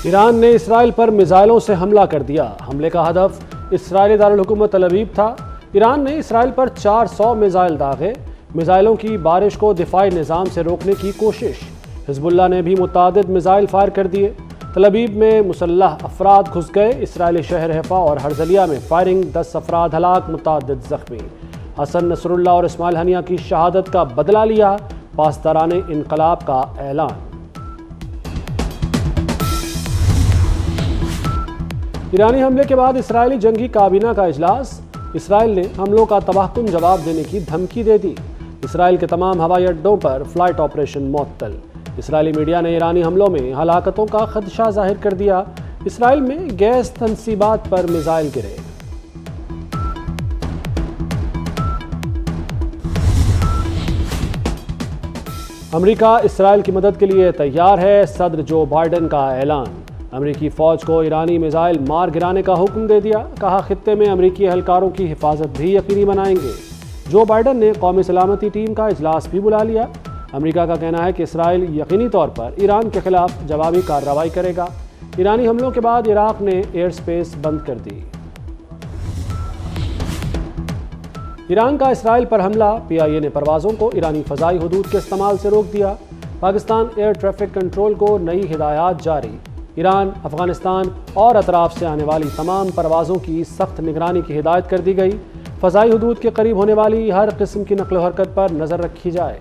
ایران نے اسرائیل پر میزائلوں سے حملہ کر دیا۔ حملے کا ہدف اسرائیلی دارالحکومت تل ابیب تھا۔ ایران نے اسرائیل پر 400 میزائل داغے۔ میزائلوں کی بارش کو دفاعی نظام سے روکنے کی کوشش۔ حزب اللہ نے بھی متعدد میزائل فائر کر دیے۔ تل ابیب میں مسلح افراد گھس گئے۔ اسرائیلی شہر حیفا اور ہرزلیہ میں فائرنگ، 10 افراد ہلاک، متعدد زخمی۔ حسن نصر اللہ اور اسماعیل ہنیہ کی شہادت کا بدلہ لیا۔ پاسداران انقلاب کا اعلان۔ ایرانی حملے کے بعد اسرائیلی جنگی کابینہ کا اجلاس۔ اسرائیل نے حملوں کا تباہ کن جواب دینے کی دھمکی دے دی۔ اسرائیل کے تمام ہوائی اڈوں پر فلائٹ آپریشن معطل۔ اسرائیلی میڈیا نے ایرانی حملوں میں ہلاکتوں کا خدشہ ظاہر کر دیا۔ اسرائیل میں گیس تنصیبات پر میزائل گرے۔ امریکہ اسرائیل کی مدد کے لیے تیار ہے، صدر جو بائیڈن کا اعلان۔ امریکی فوج کو ایرانی میزائل مار گرانے کا حکم دے دیا۔ کہا خطے میں امریکی اہلکاروں کی حفاظت بھی یقینی بنائیں گے۔ جو بائیڈن نے قومی سلامتی ٹیم کا اجلاس بھی بلا لیا۔ امریکہ کا کہنا ہے کہ اسرائیل یقینی طور پر ایران کے خلاف جوابی کارروائی کرے گا۔ ایرانی حملوں کے بعد عراق نے ایئر سپیس بند کر دی۔ ایران کا اسرائیل پر حملہ۔ PIA نے پروازوں کو ایرانی فضائی حدود کے استعمال سے روک دیا۔ پاکستان ایئر ٹریفک کنٹرول کو نئی ہدایات جاری۔ ایران، افغانستان اور اطراف سے آنے والی تمام پروازوں کی سخت نگرانی کی ہدایت کر دی گئی۔ فضائی حدود کے قریب ہونے والی ہر قسم کی نقل و حرکت پر نظر رکھی جائے۔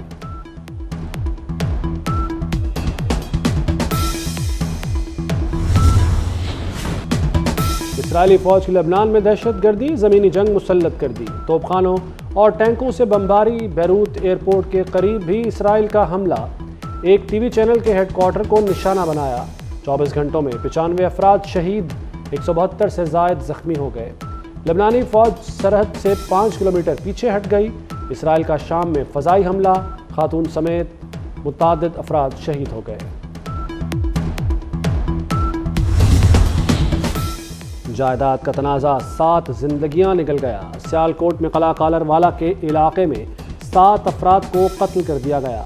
اسرائیلی فوج کی لبنان میں دہشت گردی، زمینی جنگ مسلط کر دی۔ توپ خانوں اور ٹینکوں سے بمباری۔ بیروت ایئرپورٹ کے قریب بھی اسرائیل کا حملہ۔ ایک ٹی وی چینل کے ہیڈ کوارٹر کو نشانہ بنایا۔ 24 گھنٹوں میں 95 افراد شہید، 172 سے زائد زخمی ہو گئے۔ لبنانی فوج سرحد سے 5 کلومیٹر پیچھے ہٹ گئی۔ اسرائیل کا شام میں فضائی حملہ، خاتون سمیت متعدد افراد شہید ہو گئے۔ جائیداد کا تنازع، 7 زندگیاں نکل گیا۔ سیالکوٹ میں قلعہ کالر والا کے علاقے میں 7 افراد کو قتل کر دیا گیا۔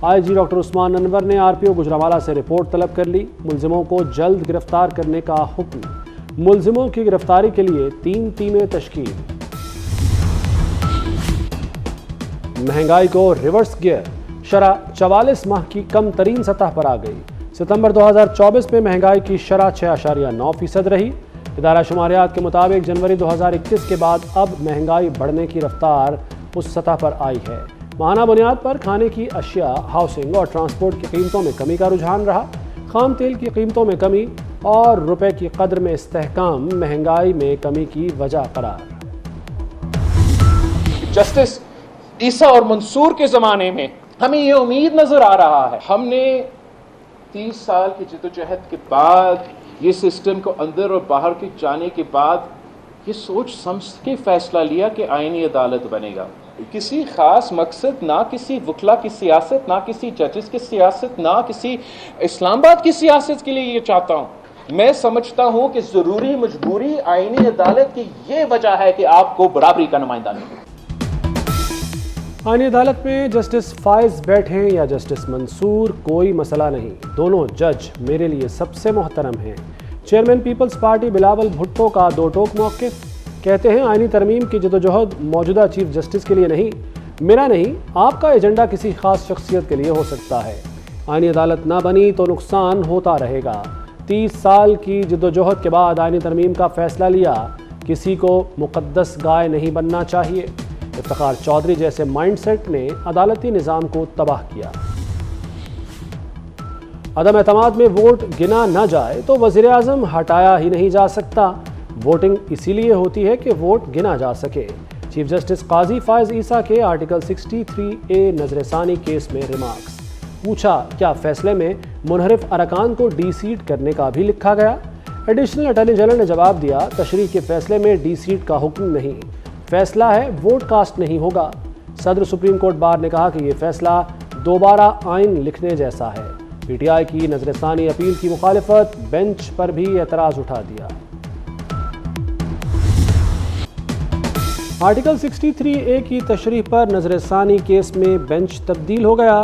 IG ڈاکٹر عثمان انور نے RPO گجرانوالہ سے رپورٹ طلب کر لی۔ ملزموں کو جلد گرفتار کرنے کا حکم۔ ملزموں کی گرفتاری کے لیے 3 ٹیمیں تشکیل۔ مہنگائی کو ریورس گیئر، شرح 44 ماہ کی کم ترین سطح پر آ گئی۔ ستمبر 2024 میں مہنگائی کی شرح 6.9% رہی۔ ادارہ شماریات کے مطابق جنوری 2021 کے بعد اب مہنگائی بڑھنے کی رفتار اس سطح پر آئی ہے۔ ماہانہ بنیاد پر کھانے کی اشیاء، ہاؤسنگ اور ٹرانسپورٹ کی قیمتوں میں کمی کا رجحان رہا۔ خام تیل کی قیمتوں میں کمی اور روپے کی قدر میں استحکام مہنگائی میں کمی کی وجہ قرار۔ جسٹس عیسیٰ اور منصور کے زمانے میں ہمیں یہ امید نظر آ رہا ہے، ہم نے 30 سال کی جدوجہد کے بعد یہ سسٹم کو اندر اور باہر کے جانے کے بعد یہ سوچ سمجھ کے فیصلہ لیا کہ آئینی عدالت بنے گا۔ کسی خاص مقصد، نہ کسی وکلا کی سیاست، نہ کسی ججز کی سیاست، نہ کسی اسلام آباد کی سیاست کے لیے یہ چاہتا ہوں۔ میں سمجھتا ہوں کہ ضروری مجبوری آئینی عدالت کی یہ وجہ ہے کہ آپ کو برابری کا نمائندہ نہیں۔ آئینی عدالت میں جسٹس فائز بیٹھیں یا جسٹس منصور، کوئی مسئلہ نہیں۔ دونوں جج میرے لیے سب سے محترم ہیں۔ چیئرمین پیپلز پارٹی بلاول بھٹو کا دو ٹوک موقف۔ کہتے ہیں آئینی ترمیم کی جدوجہد موجودہ چیف جسٹس کے لیے نہیں، میرا نہیں، آپ کا ایجنڈا کسی خاص شخصیت کے لیے ہو سکتا ہے۔ آئینی عدالت نہ بنی تو نقصان ہوتا رہے گا۔ 30 سال کی جدوجہد کے بعد آئینی ترمیم کا فیصلہ لیا۔ کسی کو مقدس گائے نہیں بننا چاہیے۔ افتخار چودھری جیسے مائنڈ سیٹ نے عدالتی نظام کو تباہ کیا۔ عدم اعتماد میں ووٹ گنا نہ جائے تو وزیر اعظم ہٹایا ہی نہیں جا سکتا۔ ووٹنگ اسی لیے ہوتی ہے کہ ووٹ گنا جا سکے۔ چیف جسٹس قاضی فائز عیسیٰ کے آرٹیکل 63A نظر ثانی کیس میں ریمارکس۔ پوچھا کیا فیصلے میں منحرف ارکان کو ڈی سیٹ کرنے کا بھی لکھا گیا؟ ایڈیشنل اٹارنی جنرل نے جواب دیا، تشریح کے فیصلے میں ڈی سیٹ کا حکم نہیں، فیصلہ ہے ووٹ کاسٹ نہیں ہوگا۔ صدر سپریم کورٹ بار نے کہا کہ یہ فیصلہ دوبارہ آئین لکھنے جیسا ہے۔ PTI کی نظر ثانی اپیل کی مخالفت، بینچ پر بھی اعتراض اٹھا دیا۔ آرٹیکل 63A کی تشریح پر نظر ثانی کیس میں بینچ تبدیل ہو گیا۔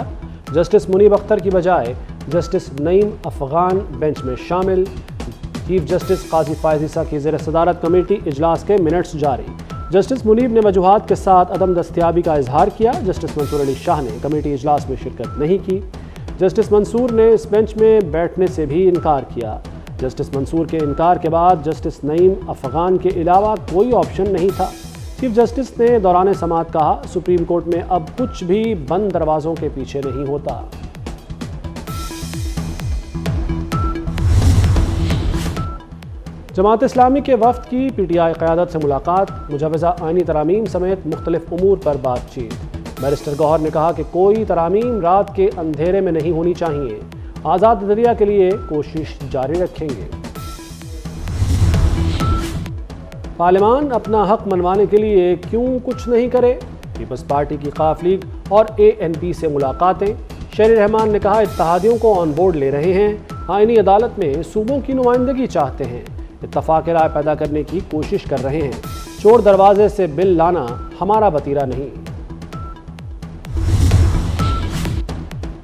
جسٹس منیب اختر کی بجائے جسٹس نعیم افغان بینچ میں شامل۔ چیف جسٹس قاضی فائز عیسیٰ کی زیر صدارت کمیٹی اجلاس کے منٹس جاری۔ جسٹس منیب نے وجوہات کے ساتھ عدم دستیابی کا اظہار کیا۔ جسٹس منصور علی شاہ نے کمیٹی اجلاس میں شرکت نہیں کی۔ جسٹس منصور نے اس بینچ میں بیٹھنے سے بھی انکار کیا۔ جسٹس منصور کے انکار کے بعد جسٹس نعیم افغان کے علاوہ کوئی آپشن نہیں تھا۔ چیف جسٹس نے دوران سماعت کہا، سپریم کورٹ میں اب کچھ بھی بند دروازوں کے پیچھے نہیں ہوتا۔ جماعت اسلامی کے وفد کی پی ٹی آئی قیادت سے ملاقات، مجوزہ آئینی ترامیم سمیت مختلف امور پر بات چیت۔ بیرسٹر گوہر نے کہا کہ کوئی ترامیم رات کے اندھیرے میں نہیں ہونی چاہیے، آزاد دریا کے لیے کوشش جاری رکھیں گے۔ پارلیمان اپنا حق منوانے کے لیے کیوں کچھ نہیں کرے؟ پیپلز پارٹی کی قاف لیگ اور اے این پی سے ملاقاتیں، شہری رحمان نے کہا اتحادیوں کو آن بورڈ لے رہے ہیں، آئینی عدالت میں صوبوں کی نمائندگی چاہتے ہیں، اتفاق رائے پیدا کرنے کی کوشش کر رہے ہیں، چور دروازے سے بل لانا ہمارا وتیرہ نہیں۔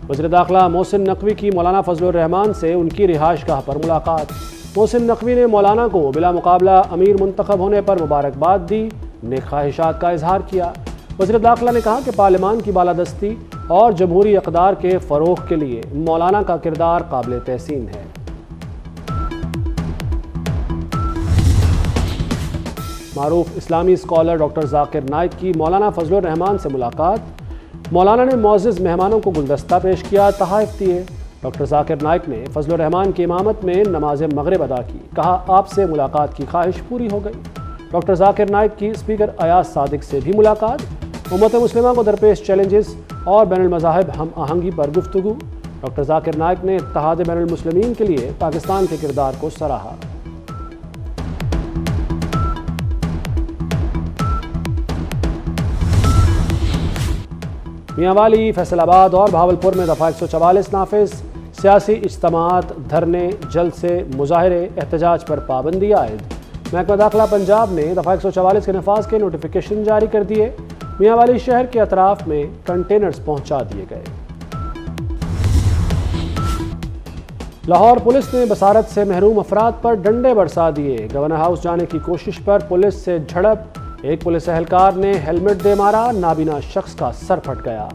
وزیر داخلہ محسن نقوی کی مولانا فضل الرحمان سے ان کی رہائش گاہ پر ملاقات۔ محسن نقوی نے مولانا کو بلا مقابلہ امیر منتخب ہونے پر مبارکباد دی، نیک خواہشات کا اظہار کیا۔ وزیر داخلہ نے کہا کہ پارلیمان کی بالادستی اور جمہوری اقدار کے فروغ کے لیے مولانا کا کردار قابل تحسین ہے۔ معروف اسلامی اسکالر ڈاکٹر ذاکر نائک کی مولانا فضل الرحمان سے ملاقات، مولانا نے معزز مہمانوں کو گلدستہ پیش کیا، تحائف دیے۔ ڈاکٹر ذاکر نائک نے فضل الرحمان کی امامت میں نماز مغرب ادا کی، کہا آپ سے ملاقات کی خواہش پوری ہو گئی۔ ڈاکٹر ذاکر نائک کی اسپیکر ایاز صادق سے بھی ملاقات، امت مسلمہ کو درپیش چیلنجز اور بین المذاہب ہم آہنگی پر گفتگو۔ ڈاکٹر ذاکر نائک نے اتحاد بین المسلمین کے لیے پاکستان کے کردار کو سراہا۔ میاں والی، فیصل آباد اور بہاولپور میں دفعہ 144 نافذ، سیاسی اجتماعات، دھرنے، جلسے، مظاہرے، احتجاج پر پابندی عائد۔ محکمہ داخلہ پنجاب نے دفعہ 144 کے نفاذ کے نوٹیفیکیشن جاری کر دیے، میاں والی شہر کے اطراف میں کنٹینرز پہنچا دیے گئے۔ لاہور پولیس نے بصارت سے محروم افراد پر ڈنڈے برسا دیے، گورنر ہاؤس جانے کی کوشش پر پولیس سے جھڑپ، ایک پولیس اہلکار نے ہیلمٹ دے مارا، نابینا شخص کا سر پھٹ گیا۔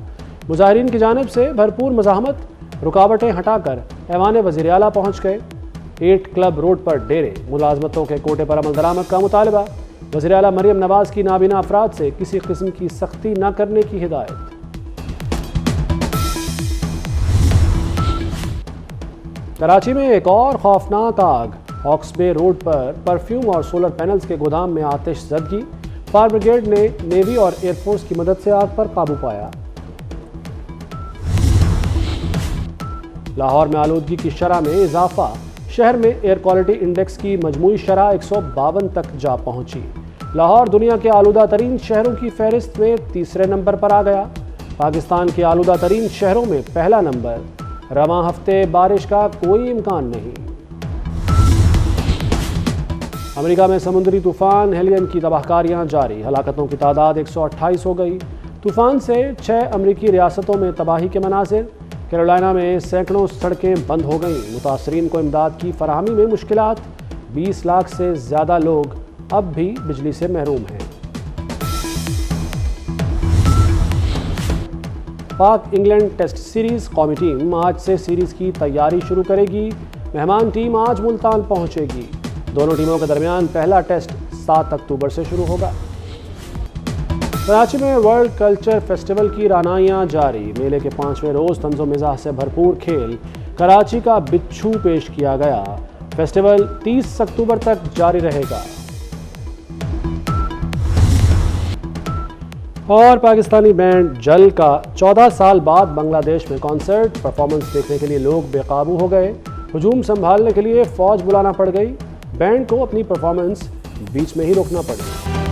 مظاہرین کی جانب سے بھرپور مزاحمت، رکاوٹیں ہٹا کر ایوان وزیر اعلیٰ پہنچ گئے۔ 8 کلب روڈ پر ڈیرے، ملازمتوں کے کوٹے پر عمل درآمد کا مطالبہ، وزیر اعلیٰ مریم نواز کی نابینا افراد سے کسی قسم کی سختی نہ کرنے کی ہدایت۔ کراچی میں ایک اور خوفناک آگ، ہاکس بے روڈ پر پرفیوم اور سولر پینلز کے گودام میں آتش زدگی، فائر بریگیڈ نے نیوی اور ایئر فورس کی مدد سے آگ پر قابو پایا۔ لاہور میں آلودگی کی شرح میں اضافہ، شہر میں ایئر کوالٹی انڈیکس کی مجموعی شرح 152 تک جا پہنچی۔ لاہور دنیا کے آلودہ ترین شہروں کی فہرست میں تیسرے نمبر پر آ گیا۔ پاکستان کے آلودہ ترین شہروں میں پہلا نمبر، رواں ہفتے بارش کا کوئی امکان نہیں۔ امریکہ میں سمندری طوفان ہیلین کی تباہ کاریاں جاری، ہلاکتوں کی تعداد 128 ہو گئی۔ طوفان سے 6 امریکی ریاستوں میں تباہی کے مناظر، کیرولائنا میں سینکڑوں سڑکیں بند ہو گئیں، متاثرین کو امداد کی فراہمی میں مشکلات، 20 لاکھ سے زیادہ لوگ اب بھی بجلی سے محروم ہیں۔ پاک انگلینڈ ٹیسٹ سیریز، قومی ٹیم آج سے سیریز کی تیاری شروع کرے گی، مہمان ٹیم آج ملتان پہنچے گی۔ دونوں ٹیموں کے درمیان پہلا ٹیسٹ 7 اکتوبر سے شروع ہوگا۔ کراچی میں ورلڈ کلچر فیسٹیول کی رعنائیاں جاری، میلے کے 5ویں روز طنز و مزاح سے بھرپور کھیل، کراچی کا بچھو پیش کیا گیا۔ فیسٹیول 30 اکتوبر تک جاری رہے گا۔ اور پاکستانی بینڈ جل کا 14 سال بعد بنگلہ دیش میں کنسرٹ، پرفارمنس دیکھنے کے لیے لوگ بے قابو ہو گئے، ہجوم سنبھالنے کے لیے فوج بلانا پڑ گئی، بینڈ کو اپنی پرفارمنس بیچ میں ہی روکنا پڑی۔